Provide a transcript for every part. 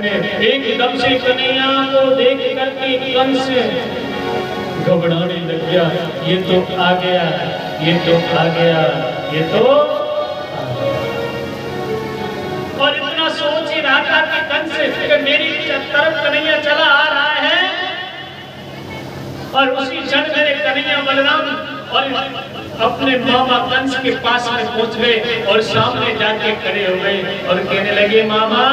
एकदम से कन्हैया को देख करके कंस घबराने लग गया। ये तो आ गया, ये तो आ गया, ये तो और इतना सोच ही रहा था कि कंस कि मेरी तरफ कन्हैया चला आ रहा है और उसी क्षण मेरे कन्हैया बलराम और अपने मामा कंस के पास में पहुंच गए और सामने जाके खड़े हो गए और कहने लगे, मामा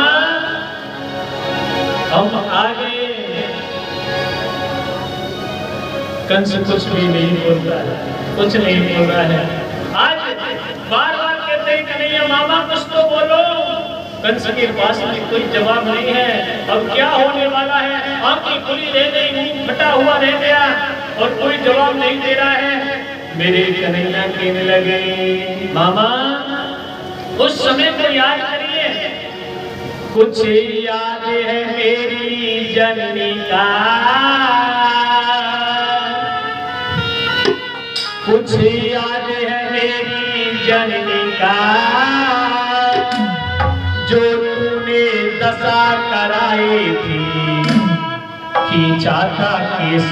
हम आ गए। कंस कुछ भी नहीं बोलता है, कुछ नहीं बोल रहा है। आज बार बार कहते हैं कन्हैया मामा कुछ तो बोलो। कंस के पास में कोई जवाब नहीं है। अब क्या होने वाला है? आंखें खुली रह गई, मुंह फटा हुआ रह गया और कोई जवाब नहीं दे रहा है। मेरे कन्हैया कहने लगे, मामा उस समय को याद करिए, कुछ याद है मेरी जननी का, कुछ याद है मेरी जननी का, जो तूने दशा कराई थी, खींचा था केस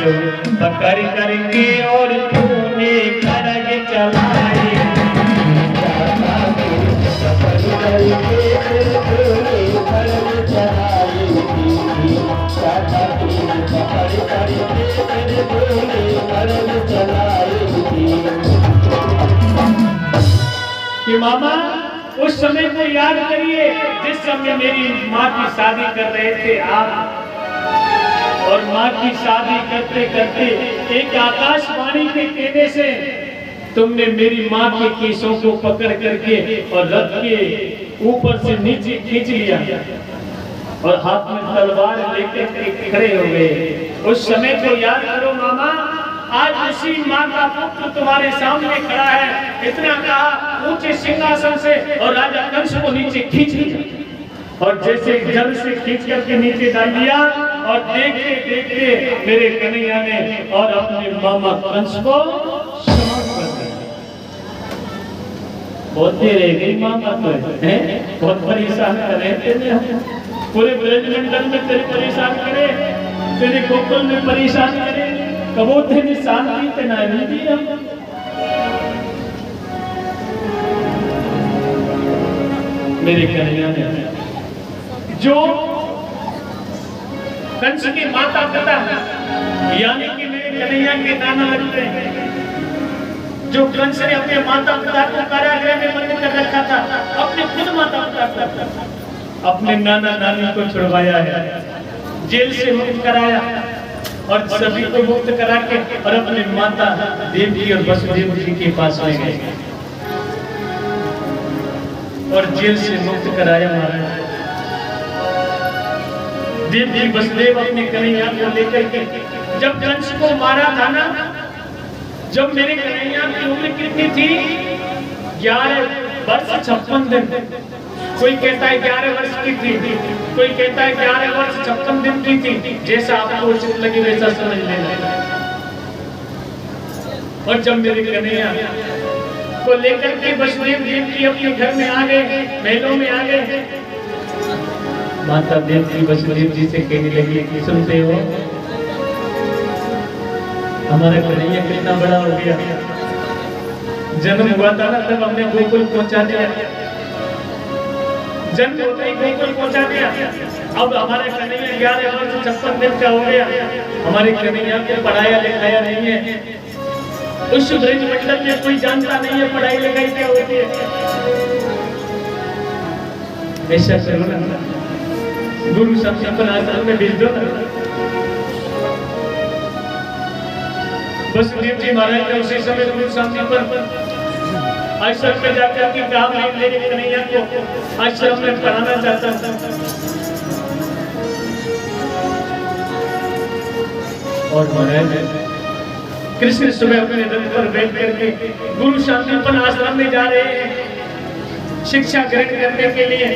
पकड़ करके और तूने खड़ग चलाई, कि मामा उस समय को याद करिए जिस समय मेरी माँ की शादी कर रहे थे आप, और माँ की शादी करते करते एक आकाशवाणी के कहने से तुमने मेरी माँ के केसों को पकड़ करके और रथ के ऊपर से नीचे खींच लिया और हाथ में तलवार लेकर के खड़े हो गए। उस समय को याद करो मामा, आज उसी माँ का पुत्र तुम्हारे सामने खड़ा है। इतना कहा ऊंचे सिंहासन से और राजा कंस को नीचे खींच लिया और जैसे जल से खींच करके नीचे डाल दिया और देखते देखते मेरे कन्हैया ने और अपने मामा कंस को बहुत देर रह गई मामा को, बहुत परेशान कर रहे थे। पूरे ब्रजमंडल में तेरे परेशान करे, तेरे गोकुल में परेशान करे, कबो तेरी शांति पे ना नहीं दिया। मेरे कन्हैया ने जो कंस के माता पिता यानी कि मेरे कन्हैया के नाना लगते हैं, जो कंस ने अपने माता पिता को कारागृह में बंद कर रखा था, अपने खुद माता पिता अपने नाना नानी को छुड़वाया है, जेल से मुक्त कराया और सभी को मुक्त करा के और अपने माता देवकी और वसुदेव जी के पास में गए और जेल से मुक्त कराया। महाराज देवकी वसुदेव अपने कन्हैया को लेकर के जब कंस को मारा था ना, जब मेरे कन्हैया की उम्र कितनी थी? 11 वर्ष 56 दिन। कोई कहता है 11 वर्ष की थी, कोई कहता है 11 वर्ष 56 दिन की थी। जैसा आपको उचित लगे वैसा समझ लेना। और जब मेरे कन्हैया को लेकर के वसुदेव देव की अपने घर में आ गए, महलों में आ गए, माता देवकी वसुदेव जी से कहने लगी कि सुनते हो, हमारा कन्हैया कितना बड़ा हो गया। जन्म हुआ था ना तब हमने गोकुल पहुंचा दिया, जन्म होते ही गोकुल पहुंचा दिया। अब हमारे कन्हैया 11 वर्ष 56 दिन का हो गया, हमारे कन्हैया को पढ़ाया लिखाया नहीं है। उस ब्रजमंडल में कोई जानता नहीं है पढ़ाई लिखाई क्या होती है। ऐसा करो ना, गुरु संस्थापन आश्रम में भेज दो ना। वसुदेव जी महाराज ने उसी समय गुरु संस्थापन आश्रम में जाकर के काम लेके कन्हैया को आश्रम में पढ़ाना चाहता था। और महाराज कृष्ण सुबह अपने रथ पर बैठ करके गुरु संस्थापन आश्रम में जा रहे हैं शिक्षा ग्रहण करने के लिए।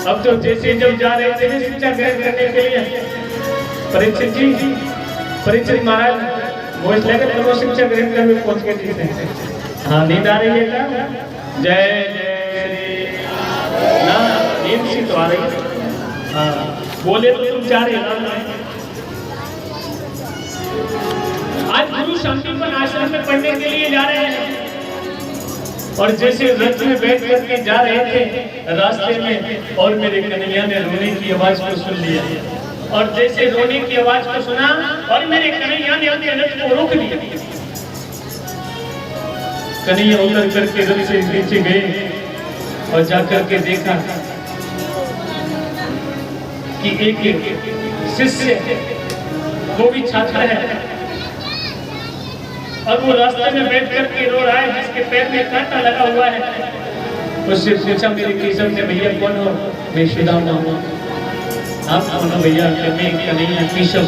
अब तो जैसे जब जा रहे थे शिक्षा ग्रहण करने के लिए, परीक्षित जी, परीक्षित महाराज मोहित लेकर तो शिक्षा ग्रहण करने पहुंच गए थे। हाँ, नींद आ रही है क्या? जय जय श्री राम। नींद सी तो आ रही है। हाँ, बोले तो तुम चार इनाम है। आज गुरु संकीर्तन आश्रम में पढ़ने के लिए जा रहे हैं और जैसे रथ में बैठ करके जा रहे थे रास्ते में, और मेरे कन्हैया ने रोने की आवाज को सुन लिया, और जैसे रोने की आवाज को सुना और मेरे कन्हैया ने अपने रथ को रोक लिया। कन्हैया उतर करके रथ से नीचे गए और जाकर के देखा कि एक शिष्य वो भी छात्र है और वो रास्ते में बैठ करके रो रहा है, जिसके पैर में कांटा लगा हुआ है। उससे पूछा मेरे केशव ने, भैया कौन हो? मैं सुदामा हूँ। आप कौन हो भैया? मैं कन्हैया केशव।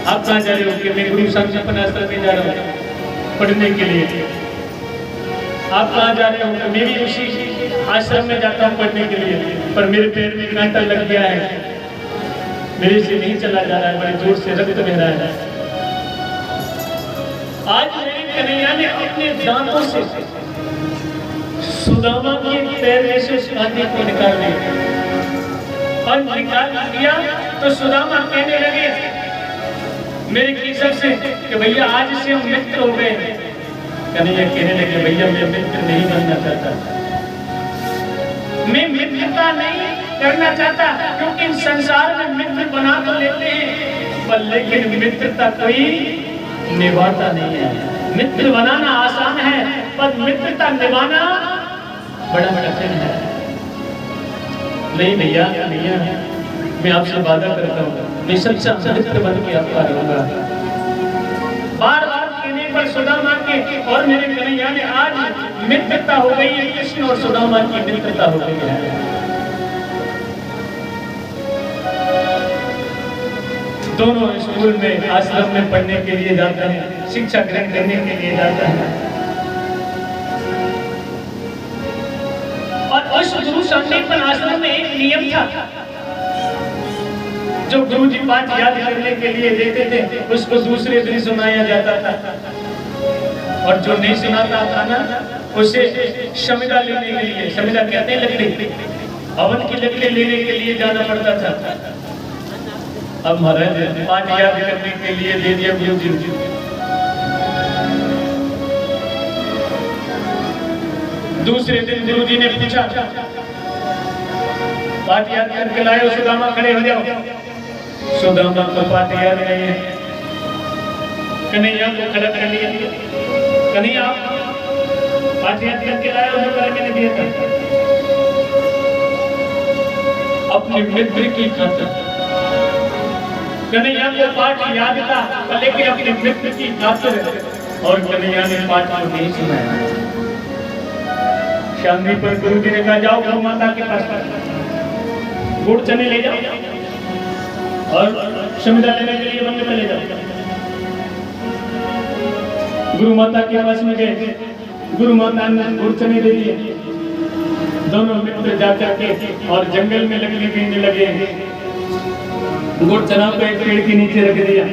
आप कहाँ जा रहे हो? कि मैं गुरु संकीर्तन आश्रम में जा रहा हूँ पढ़ने के लिए। आप कहाँ जा रहे हो? मैं भी उसी आश्रम में जाता हूँ पढ़ने के लिए, पर मेरे पैर में कांटा लग गया है, मेरे से नहीं चला जा रहा है, बड़े जोर से रक्त बह रहा है। आज मेरे कन्हैया ने अपने दांतों से सुदामा के पैर में से कांटे को निकाल दिया, और निकाल दिया तो सुदामा कहने लगे मेरे केशव से कि भैया आज से हम मित्र हो गए। कन्हैया कहने लगे भैया मैं मित्र नहीं बनना चाहता, मैं मित्रता नहीं करना चाहता, क्योंकि संसार में मित्र बना तो लेते हैं पर लेकिन मित्रता कोई निभाता नहीं है। मित्र बनाना आसान है पर मित्रता निभाना बड़ा कठिन है। नहीं भैया भैया मैं आपसे वादा करता हूँ, मैं सच्चा मित्र बन के आपका रहूंगा। बार बार कहने पर सुदामा के और मेरे कन्हैया ने आज मित्रता हो गई है, कृष्ण और सुदामा की मित्रता हो गई है। दोनों स्कूल में आश्रम में पढ़ने के लिए जाते हैं, शिक्षा ग्रहण करने के लिए जाते हैं। और उस गुरु संकीर्तन आश्रम में एक नियम था, जो गुरु जी पाठ याद करने के लिए देते थे उसको दूसरे दिन सुनाया जाता था, और जो नहीं सुनाता था ना उसे शमिदा लेने के लिए, शमिदा कहते हैं लकड़ी, हवन की लकड़ी लेने के लिए जाना पड़ता था। अब महाराज पाठ याद करने के लिए दे दिया गुरु जी। दूसरे दिन गुरु जी ने पूछा पाठ याद करके लाए हो? सुदामा खड़े हो जाओ। सुदामा को पाठ याद नहीं है। कन्हैया को खड़ा कर लिया, कन्हैया पाठ याद करके लाए हो? जो करके नहीं दिया था। अपने मित्र की खातिर कन्हैया को पाठ याद था, लेकिन अपने मित्र की खातिर और कन्हैया ने पाठ को नहीं सुनाया। शांति पर गुरु जी ने कहा जाओ गौ माता के पास गुड़ चने ले जाओ और शमिदा लेने के लिए वन में चले जाओ। गुरु माता के पास में गए, गुरु माता ने गुड़ चने दे दिए। दोनों मित्र जाकर के और जंगल में लकड़ी बीनने लगे। गुड़ चना को एक पेड़ के नीचे रख दिया।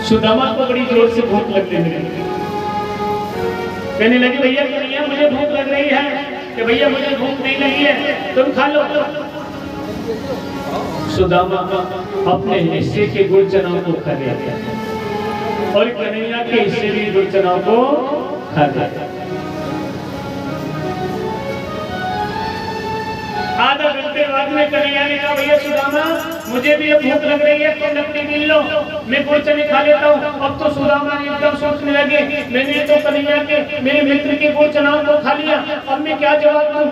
सुदामा को बड़ी जोर से भूख लगने लगी, कहने लगी भैया कन्हैया मुझे भूख लग रही है। कि भैया मुझे भूख नहीं लगी है, तुम खा लो। सुदामा अपने हिस्से के गुड़ चना को खा लिया और कन्हैया के हिस्से के गुड़ चना को खा लिया। आधा घंटे बाद में कन्हैया ने कहा भैया सुदामा मुझे भी अब भूख लग रही है, तो लकड़ी मिल लो, मैं गुड़ चने खा लेता हूँ। अब तो सुदामा ने एकदम सोचने लगे मैंने तो कन्हैया के मेरे मित्र के गुड़ चनाओं को खा लिया, अब मैं क्या जवाब दूं।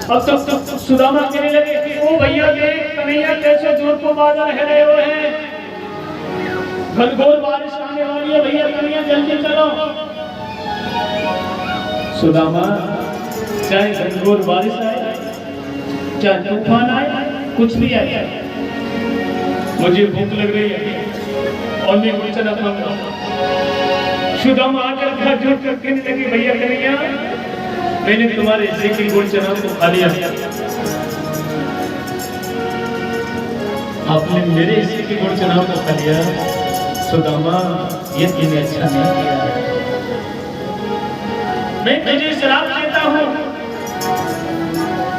अब तो सुदामा कहने लगे ओ भैया देख कन्हैया कैसे जोर को बादल हिलाए हुए हैं, घनघोर बारिश आने वाली है, भैया कन्हैया जल्दी चलो। सुदामा चाहे घनघोर बारिश आए, क्या तूफान आए, कुछ भी आए, मुझे भूख लग रही है और मैं गुड़ चना खाऊंगा। सुदामा आकर घर जोड़ कर कहने लगी भैया कन्हैया मैंने तुम्हारे हिस्से की गुड़ चना को खा लिया, आपने मेरे हिस्से की गुड़ चना को खा लिया। सुदामा ये तुम्हें अच्छा नहीं किया, मैं तुझे श्राप देता हूँ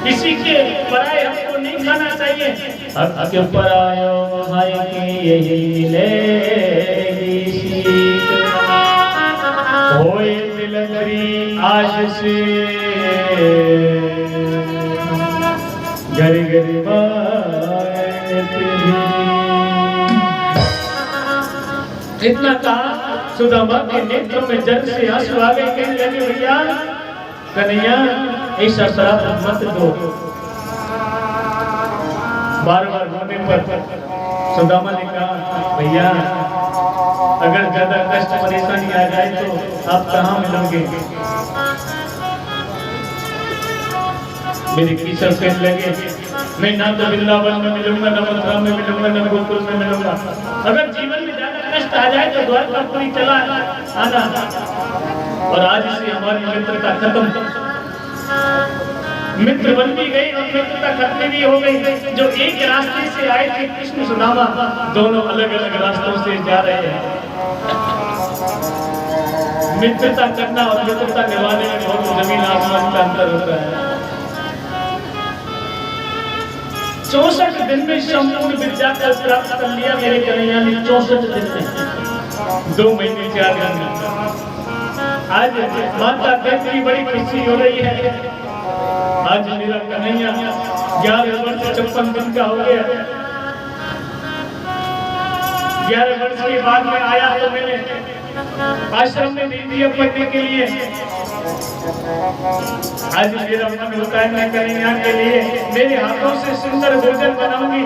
किसी के पराये हक को नहीं खाना चाहिए। हक के परायो भाई के यही मिलेगी सीख, होए दिलबरी आज से घर घर इतना कहा, सुदामा के नेत्रों में जल से आंसू आ गए। कहने लगे भैया कन्हैया ऐसा शराब मत दो। बार बार रोने पर सुदामा ने कहा भैया अगर ज्यादा कष्ट परेशानी आ जाए तो आप कहाँ मिलोगे। मेरे किशोर कहने लगे मैं ना तो वृंदावन में मिलूंगा, ना मथुरा में मिलूंगा, ना गोकुल में मिलूंगा। अगर जीवन में ज्यादा कष्ट आ जाए तो द्वारकापुरी चला आना। और आज से हमारी मित्रता खत्म, मित्र बन भी गई और मित्रता खत्म भी हो गई। जो एक रास्ते से आए थे कृष्ण सुदामा, दोनों अलग अलग रास्तों से जा रहे हैं। मित्रता करना और मित्रता निभाने में बहुत जमीन आसमान का अंतर होता है। 64 दिन में संपूर्ण विद्या का प्राप्त कर लिया मेरे कन्हैया ने। 64 दिन में 2 महीने 4 दिन में। आज माता देव की बड़ी खुशी हो रही है। आज मेरा कन्हैया 11 वर्ष 56 दिन का हो गया। 11 वर्ष के बाद में आया तो मैंने आश्रम में दे दिया पढ़ने के लिए। आज मेरा मन होता है मैं कन्हैया के लिए मेरे हाथों से सुंदर भोजन बनाऊंगी।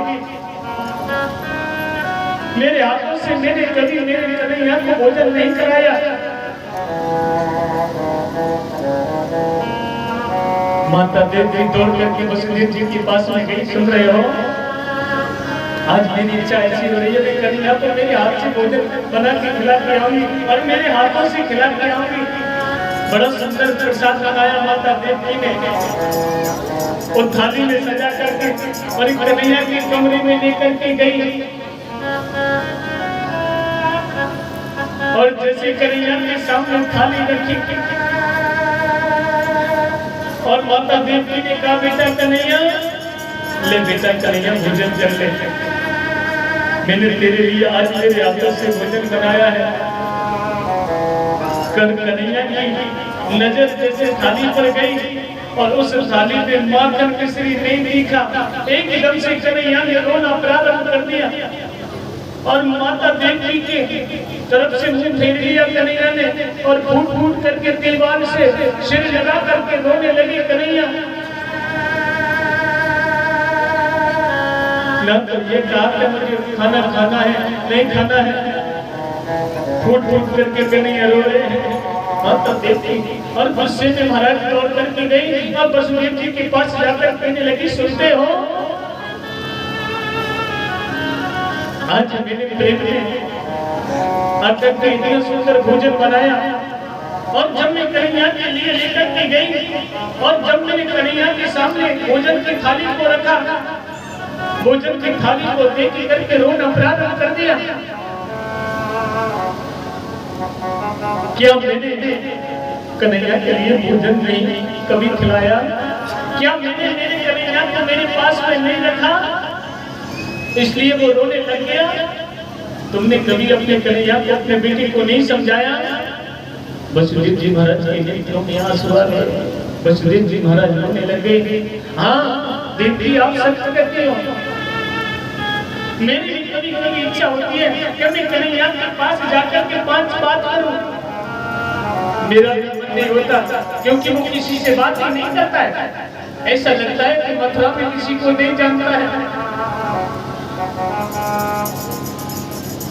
मेरे हाथों से मैंने कभी मेरे कन्हैया को भोजन नहीं कराया। माता देवी दौड़ करके वसुदेव जी के पास में गई। सुन रहे हो, आज मेरी इच्छा ऐसी हो रही है मैं कन्हैया को मेरे हाथ से भोजन बना के खिला के आऊंगी और मेरे हाथों से खिला के आऊंगी। बड़ा सुंदर प्रसाद बनाया माता देवी ने और थाली में सजा करके और कन्हैया के कमरे में लेकर के गई। और जैसे कन्हैया के सामने थाली रखी और माता देवी ने कहा बेटा कन्हैया ले बेटा कन्हैया भोजन कर ले। मैंने तेरे लिए आज मेरे हाथों से भोजन बनाया है। कन्हैया की नजर जैसे थाली पर गई और उस थाली में माखन मिश्री नहीं दिखा। एकदम से कन्हैया ने रोना प्रारंभ कर दिया और माता देवी के तरफ से मुंह फेर लिया कन्हैया ने और फूट फूट करके दीवार से सिर लगा करके रोने लगी कन्हैया। ना तो ये कहा कि मुझे खाना खाना है नहीं खाना है। फूट फूट करके कन्हैया रो रहे हैं। माता देवी और गुस्से में महाराज दौड़ करके गई और वसुदेव जी के पास जाकर कहने लगी सुनते हो आज मेरे प्रेम ने आकर के इतना सुंदर भोजन बनाया और जब मैं कन्हैया के लिए लेकर के गई और जब मैंने कन्हैया के सामने भोजन की थाली को रखा, भोजन की थाली को देख करके रोना प्रारंभ कर दिया। क्या मैंने कन्हैया के लिए भोजन नहीं कभी खिलाया? क्या मैंने मेरे कन्हैया को मेरे पास में नहीं रखा इसलिए वो रोने लग गया? तुमने कभी अपने कन्हैया को अपने बेटे को नहीं समझाया? वसुदेव जी महाराज के नेत्रों में आंसू आ गए। वसुदेव जी महाराज रोने लगे। हाँ देवी आप सच कहते हो। मेरी भी कभी कभी इच्छा होती है कि मैं कन्हैया के पास जाकर के 5 बात करूं। मेरा मन नहीं होता क्योंकि वो किसी से बात ही नहीं करता है। ऐसा लगता है कि मथुरा में किसी को नहीं जानता है।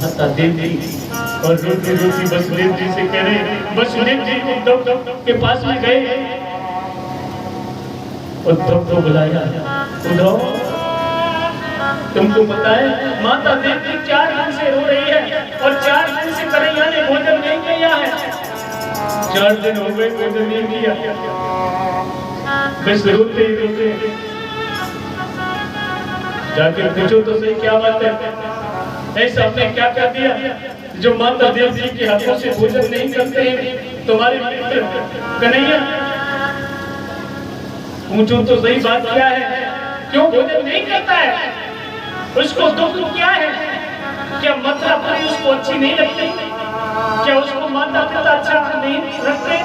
माता देवी और रोती रोती वसुदेव जी से कह रहे। वसुदेव जी उद्धव के पास में गए, उद्धव को बुलाया। उद्धव तुमको पता है माता देवी 4 दिन से रो रही है और 4 दिन से कन्हैया ने भोजन नहीं किया है। 4 दिन हो गए भोजन नहीं किया। बस रोते ही रोते जाके पूछो तो सही क्या बात है? ऐसा हमने क्या कर दिया जो माता देवी के हाथों से भोजन नहीं करते हैं तुम्हारे मित्र कन्हैया? पूछो तो सही बात क्या है, क्यों भोजन नहीं करता है? उसको दुख क्या है? क्या मथुरा पुरी उसको अच्छी नहीं लगती? क्या उसको माता पिता अच्छा नहीं रखते?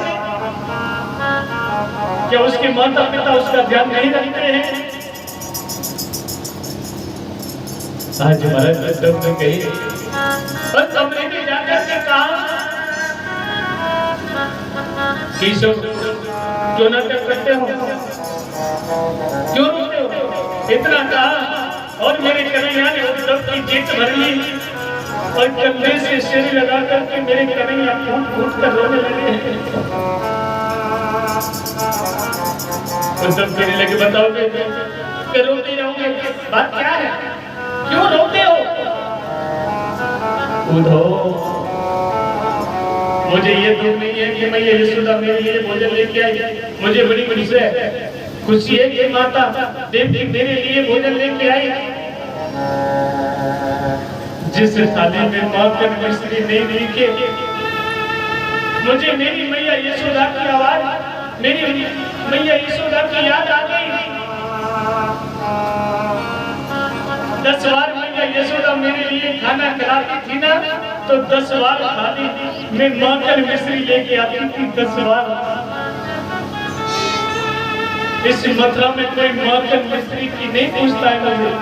क्या उसके माता पिता उसका ध्यान नहीं रखते हैं? आज महाराज ने कही और कमरे में जाकर के कहा कि सब क्यों नाटक करते हो, क्यों रोते हो? इतना कहा और मेरे कन्हैया ने उद्धव की जीत भर ली और कंधे से सिर लगा करके मेरे कन्हैया फूट फूट कर रोने लगे। उद्धव कहने लगे बताओगे कि रोते रहोगे, बात क्या है, क्यों रोते हो? उद्धव मुझे ये दुख नहीं है कि मैं ये यशोदा मेरे लिए भोजन लेके आई, मुझे बड़ी खुशी है, खुशी है कि माता देवी मेरे लिए भोजन लेके आई। जिस थाली में माखन मिश्री नहीं लिखे, मुझे मेरी मैया यशोदा की आवाज, मेरी मैया यशोदा की याद आ गई। 10 बार मैया यशोदा मेरे लिए खाना खिलाती थी ना, तो 10 बार थाली में माखन मिश्री लेके आती थी, 10 बार। इस मथुरा में कोई माखन मिश्री की नहीं पूछता है मुझे।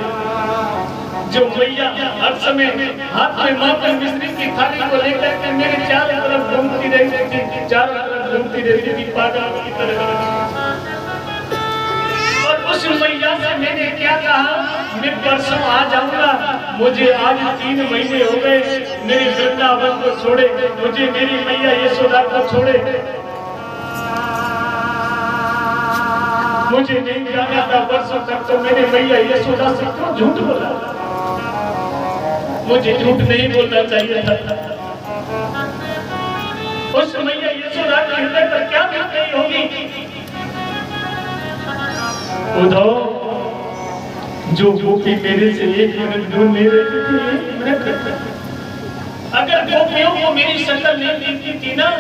जो मैया हर समय हाथ में माखन मिश्री की थाली को लेकर के मेरे चारों तरफ घूमती रहती थी, चारों तरफ घूमती रहती थी पागल की तरह। और उस मैया से मैंने क्या कहा, मैं परसों आ जाऊंगा, मुझे आज 3 महीने हो गए मेरे वृंदावन को छोड़े, मुझे मेरी मैया यशोदा को छोड़े। मुझे नहीं जाना था वर्षों तक, तो मेरे मैया यशोदा से क्यों झूठ बोला? मुझे झूठ नहीं बोलना चाहिए था। उस मैया यशोदा के हृदय पर क्या बीत गई होगी? उद्धव, जो गोपी मेरे से 1 मिनट दूर नहीं रहती थी, 1 मिनट, अगर गोपियों को मेरी शक्ल नहीं दिखती थी ना,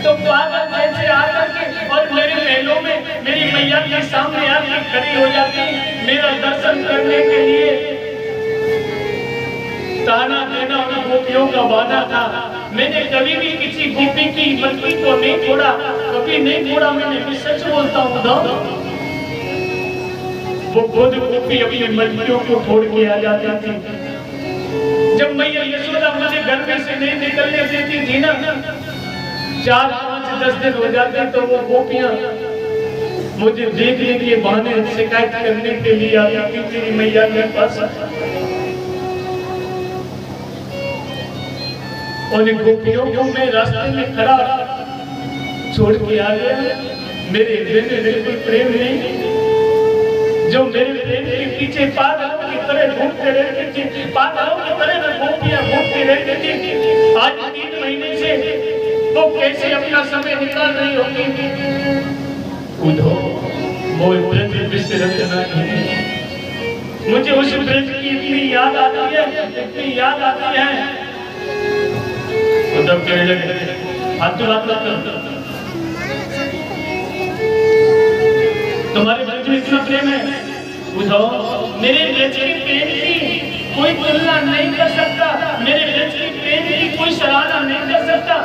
तो पागल ऐसे आकर के और मेरे महलों में मेरी मैया के सामने आकर खड़ी हो जाती मेरा दर्शन करने के लिए। ताना देना उन गोपियों का वादा था। मैंने कभी भी किसी गोपी की मटकी को नहीं छोड़ा, कभी नहीं छोड़ा मैंने, मैं सच बोलता हूँ ना। वो खुद गोपी अपनी मटकियों को छोड़ के आ जाती थी। जब मैया यशोदा मुझे घर में से नहीं निकलने देती थी ना, 4, 5, 10 दिन हो जाते तो वो गोपियां मुझे देखने के बहाने शिकायत करने के लिए आती थी मेरी मैया के पास। और गोपियों को मैं रास्ते में खड़ा छोड़ के आ गया। मेरे हृदय में बिल्कुल प्रेम नहीं। जो मेरे प्रेम के पीछे पागलों की तरह घूमते रहती थी, पागलों की तरह गोपियां घूमती रहती थी, आज 3 महीने से वो कैसे अपना समय निकाल रही होगी? उद्धव, वो ब्रज विसरत नहीं। मुझे उस ब्रज की इतनी याद आती है, इतनी याद आती है। उद्धव कहने लगे, हाथ तुम्हारे ब्रज में इतना प्रेम है। उद्धव, मेरे ब्रज के प्रेम की कोई तुलना नहीं कर सकता, मेरे ब्रज के प्रेम की कोई सराहना नहीं कर सकता।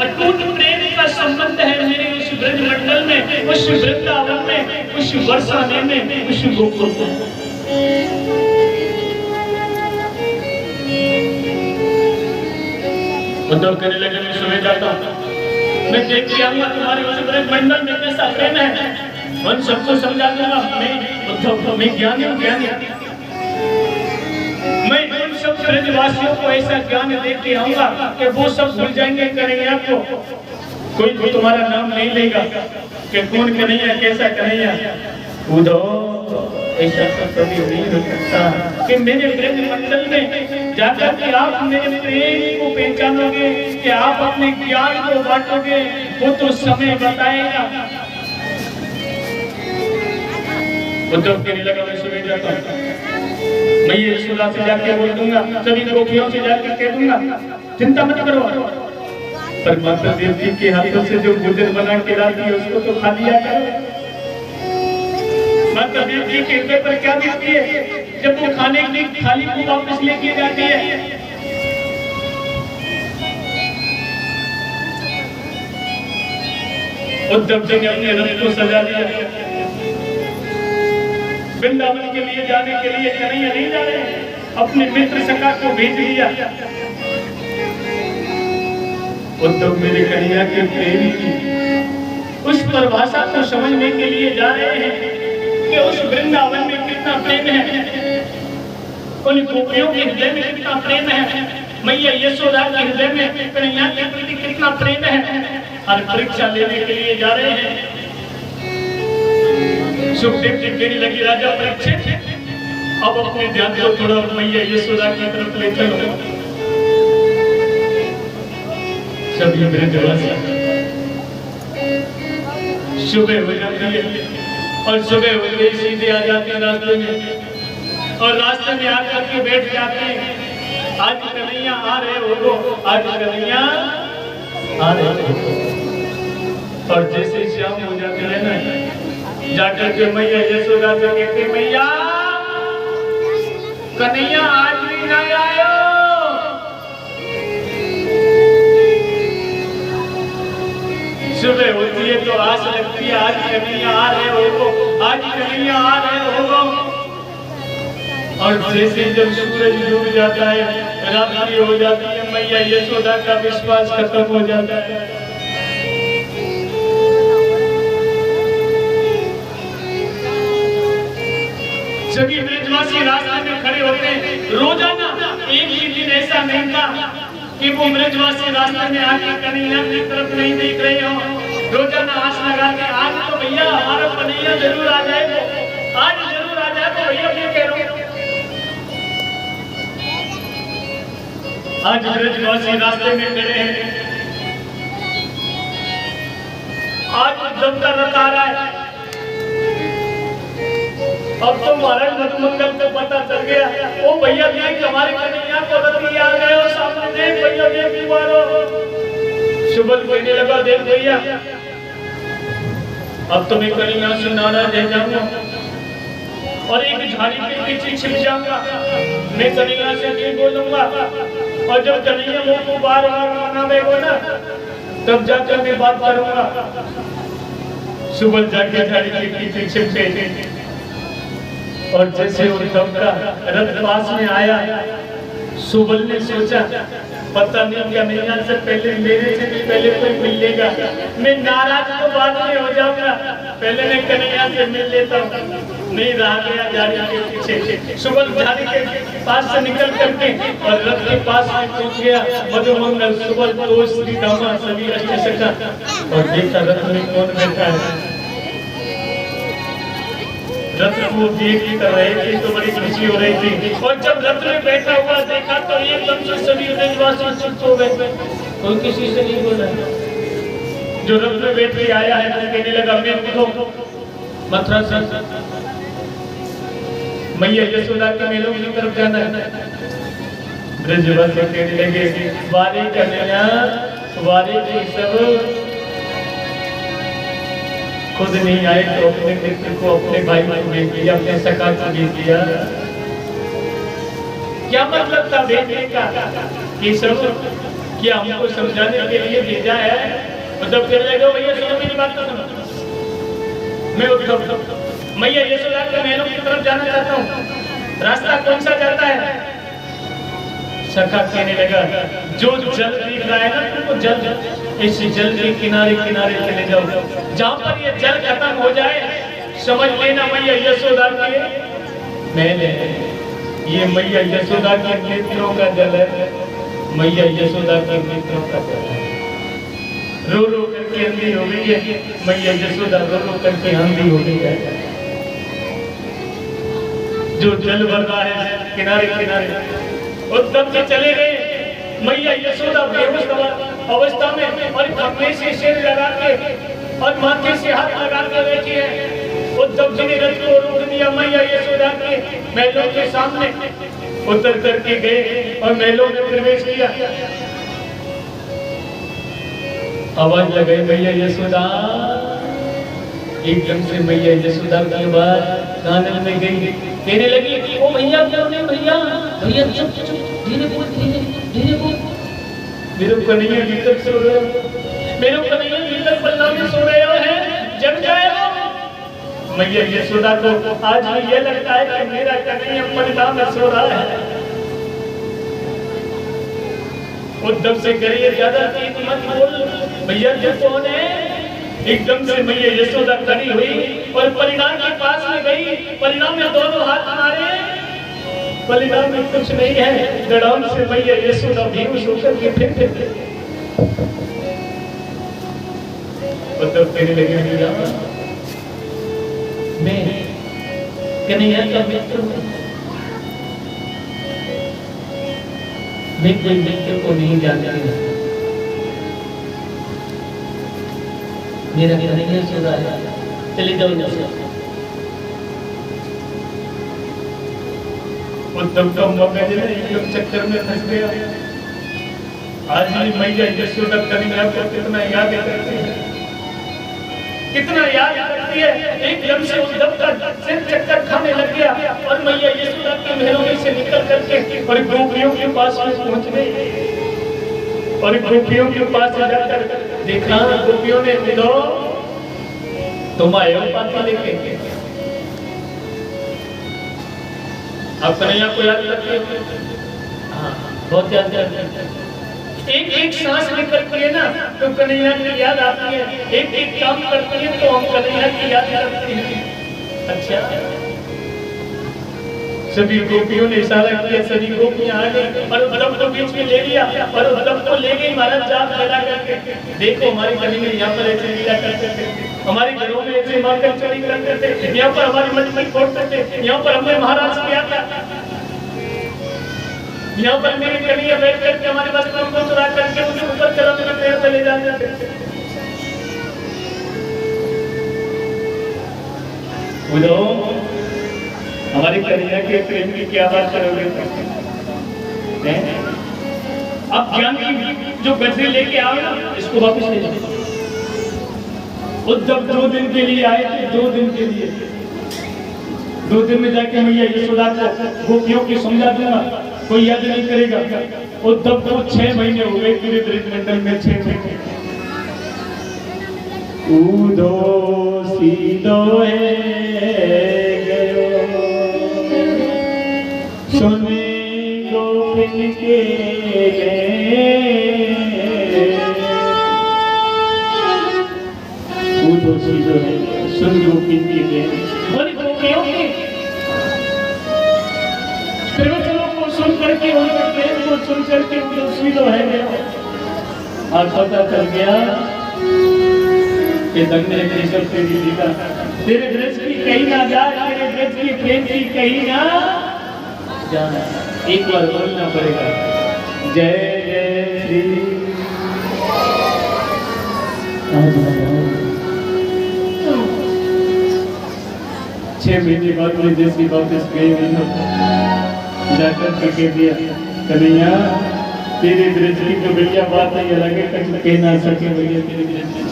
अटूट प्रेम का संबंध है मेरे उस ब्रज मंडल में, उस वृंदावन में, उस बरसाने में, उस गोकुल में। उद्धव कहने लगे, मैं सुबह जाता हूँ, मैं देख के आऊंगा तुम्हारे उस ब्रज मंडल में कैसा प्रेम है, उन सबको समझा दूंगा। मैं उद्धव को, मैं ज्ञानी हूँ, ज्ञानी। मैं उन सब ब्रजवासियों को ऐसा ज्ञान दे के आऊंगा कि वो सब भूल जाएंगे कन्हैया को। कोई तुम्हारा नाम नहीं लेगा कि कौन कन्हैया, कैसा कन्हैया। उद्धव, ऐसा कभी नहीं हो सकता कि मेरे ब्रज मंडल में जाकर के आप मेरे प्रेम को पहचानोगे, कि आप अपने ज्ञान को बांटोगे, वो तो समय बताएगा। उद्धव कहने लगा, मैं सुबह जाता हूँ, मैं ये यशोदा से जाके बोल दूंगा, सभी गोपियों से जाके कह दूंगा, चिंता मत करो। पर माता देवी के हाथों से जो भोजन बना के लाती है उसको तो खा लिया करो। माता देवी के हृदय पर क्या दिखती है जब वो खाने की थाली को वापस लेके जाती है? उद्धव जी ने अपने रथ को सजा लिया, वृंदावन के लिए जाने के लिए कन्हैया नहीं जा रहे हैं, अपने मित्र सखा को भेज दिया। उद्धव मेरे कन्हैया के प्रेम की उस परिभाषा को समझने के लिए जा रहे हैं कि उस वृंदावन में कितना प्रेम है, उन गोपियों के हृदय में कितना प्रेम है, मैया यशोदा के हृदय में कन्हैया के प्रति कितना प्रेम है। और परीक्षा लेने के लिए जा रहे हैं। सुखदेव जी कहने लगी राजा परीक्षित, अब अपने ध्यान को थोड़ा मैया यशोदा की तरफ ले चलो। सभी ब्रजवासी सुबह हो जाती है और सुबह होते ही सीधे आ जाते हैं रास्ते में, और रास्ते में आकर के बैठ जाते हैं। आज कन्हैया आ रहे हो, आज कन्हैया आ रहे हो। और जैसे शाम हो जाते हैं ना, जाकर के मैया यशोदा से कहते मैया कन्हैया आज भी ना आयो। सुबह होती है तो आस लगती है आज कन्हैया आ रहे हो, आज कन्हैया आ रहे हो। और जैसे जब सूरज डूब जाता है, रात्रि हो जाती है, मैया यशोदा का विश्वास खत्म हो जाता है। सभी ब्रजवासी रास्ते में खड़े होते हैं। रोजाना एक ही दिन ऐसा नहीं था कि वो ब्रजवासी रास्ते में आके कन्हैया की तरफ नहीं देख रहे हो। रोजाना आस लगा के आज तो भैया हमारा कन्हैया जरूर आ जाएगा, आज जरूर आ जाएगा भैया, क्या कह रहे हो। आज ब्रजवासी रास्ते में खड़े हैं। आज जब का रथ आ रहा है, अब तो महाराज मधुमंगल को पता चल गया। ओ भैया देख हमारे कन्हैया को रथ आ गए, और सामने देख भैया देख तुम्हारो। सुबल कहने लगा देख भैया अब तो मैं कन्हैया से नाराज रह जाऊंगा और एक झाड़ी के पीछे छिप जाऊंगा। मैं कन्हैया से नहीं बोलूंगा, और जब कन्हैया मुंह को बार बार मनावेगा ना तब जाकर मैं बात करूंगा। सुबल जाके झाड़ी के पीछे छिप गए, और जैसे उद्धव का रथ पास में आया, सुबल ने सोचा पता नहीं कन्हैया से पहले मेरे से भी पहले कोई मिल लेगा। मैं नाराज तो बाद में हो जाऊंगा, पहले मैं कन्हैया से मिल लेता हूँ। नहीं रहा गया झाड़ी के पीछे। सुबल झाड़ी के पास से निकल करके और रथ के पास में पहुंच गया। मधुमंगल सुबल दोस्त दामा सभी अच्छे सका, और देखा रथ में कौन बैठा है। रथ को देख कर रहे थे तो बड़ी खुशी हो रही थी, और जब रथ में बैठा हुआ देखा तो एकदम से सभी ब्रजवासी चुप हो गए, कोई किसी से नहीं बोला। जो रथ में बैठ के आया है वो कहने लगा मैं देखो मथुरा से मैया यशोदा के मेलों की तरफ जाना है। ब्रजवासी कहने लगे वारे कन्हैया वारे की सब खुद नहीं आए तो अपने मित्र को अपने भाई को भेज दिया, अपने सखा को भेज दिया। क्या मतलब था भेजने का? कि सब क्या हमको समझाने के लिए भेजा है? मतलब कहने लगे भैया सुनो मेरी बात तो सुनो, मैं उद्धव मैया यशोदा के महलों की तरफ जाना चाहता हूँ, रास्ता कौन सा जाता है? सखा कहने लगा जो जल दिख रहा है ना तुमको जल, इस जल के किनारे किनारे चले जाओ, जहाँ पर ये जल खत्म हो जाए समझ लेना मैया यशोदा के महल है। ये मैया यशोदा के नेत्रों का जल है, मैया यशोदा के नेत्रों का जल है। रो रो करके अंधी हो गई है मैया यशोदा, रो रो करके अंधी हो गई है। जो जल भर रहा है किनारे किनारे, उद्धव जी चले गए। मैया यशोदा बेहोश अवस्था में और खंभे से सिर लगा के और माथे से हाथ लगा के बैठी है। उद्धव जी ने रथ को रोक दिया। मैया यशोदा के महलों के सामने उतर करके गए और महलों में प्रवेश किया। आवाज लगाई मैया यशोदा एकदम से मैया यशोदा की आवाज कानन में गई, कहने लगी, ओ भैया क्यों नहीं भैया, भैया चुप चुप, धीरे बोल, धीरे धीरे बोल, मेरे कन्हैया भीतर सो रहे हो, मेरे कन्हैया भीतर पल्ला में सो रहे हो, है जग जाएगा। मैया यशोदा को आज भी ये लगता है कि मेरा कन्हैया पल्ला में सो रहा है। उद्धव से करिए ज्यादा तेज मत बोल, भैया जो कौन है। एकदम से मैया यशोदा खड़ी हुई और परिणाम के पास में गई, परिणाम में दोनों हाथ मारे, परिणाम में कुछ नहीं है। गड़ाम से मैया यशोदा बेहोश होकर के फिर उद्धव कहने लगे, भैया मैं कन्हैया का मित्र हूं, मैं कोई मित्र को नहीं जानती, मेरा कन्हैया सो रहा है, चले जाओ। उद्धव का मौका जो है एकदम चक्कर में फंस गया। आज भी मैया यशोदा कन्हैया को कितना याद करती है, कितना याद करती है। एकदम से उद्धव का सिर चक्कर खाने लग गया और मैया यशोदा के महलों में से निकल करके और गोपियों के पास में पहुंच गई और गोपियों के पास जाकर देखा, गोपियों ने मिलो तुम आए हो पाती लेके, आप कन्हैया को याद करते हो? हाँ, बहुत याद करते हैं। एक एक सांस निकलती है ना तो कन्हैया की याद आती है, एक एक काम करती है तो हम कन्हैया की याद करते हैं। अच्छा, सभी गोपियों ने इशारा किया, सभी गोपियां आ गई और उद्धव को बीच में ले लिया और उद्धव को ले गई महाराज जाप फैला करके। देखो हमारी कन्हैया यहाँ पर ऐसे लीला करते थे, हमारे घरों में ऐसे मारकर चोरी करते थे, यहाँ पर हमारी मजबूरी फोड़ते थे, यहाँ पर हमने महाराज किया था, यहाँ पर मेरे कन्हैया बैठ करके हमारे बचपन को चुरा करके उनके ऊपर चला के पेड़ पे ले जाते थे। हमारे कन्हैया के प्रेम की क्या बात करोगे? अब ज्ञान की जो गजरे लेके आओ ना, इसको वापस ले जाओ। उद्धव 2 दिन के लिए आए थे, 2 दिन के लिए, 2 दिन में जाके मैया यशोदा को गोपियों की समझा दूंगा, कोई याद नहीं करेगा। उद्धव को 6 महीने हो गए पूरे ब्रजमंडल में, 6 महीने। उदो सीधो सुने गोपिन के उदो सीधो है, सुन गोपिन के गोपियों के प्रवचनों को सुन करके, उनके प्रेम को सुन करके उदो सीधो है गया और पता चल गया कि दंगे केशव तेरी लीला, तेरे ब्रज की कहीं ना जा, तेरे ब्रज की प्रेम की कहीं ना जाना। एक बार बोलना पड़ेगा, जय जय श्री। 6 महीने बाद में जैसी वापस गई जाकर के कह दिया, कन्हैया तेरे ब्रज की तो बढ़िया बात है, अलग है, कहीं कह ना सके भैया तेरे ब्रज की।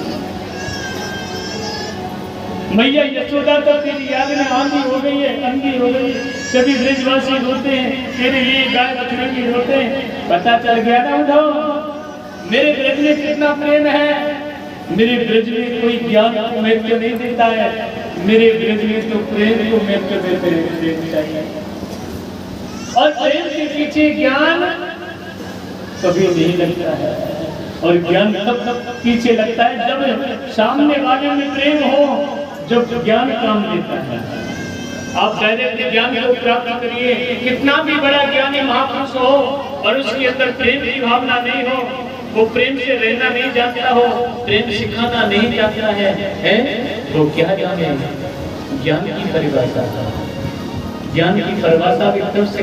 मैया यशोदा तो तेरी याद में आंधी हो गई है, अंधी हो गई है, सभी ब्रजवासी रोते हैं, तेरे लिए गाय बछड़े भी रोते हैं। पता चल गया ना उद्धव, मेरे ब्रज में कितना प्रेम है। मेरे ब्रज में कोई ज्ञान को महत्व नहीं देता है, मेरे ब्रज में तो प्रेम को महत्व देते चाहिए। और प्रेम के पीछे ज्ञान कभी नहीं लगता है, और ज्ञान तब पीछे लगता है जब सामने वाले में प्रेम हो, जब ज्ञान काम देता है। आप डायरेक्ट ज्ञान को प्राप्त करिए, कितना भी बड़ा ज्ञानी महापुरुष हो और उसके अंदर प्रेम की भावना नहीं हो, वो प्रेम से रहना नहीं जानता हो, प्रेम सिखाना नहीं जानता है तो क्या जाने ज्ञान की परिभाषा। ज्ञान की परिभाषा भी तब से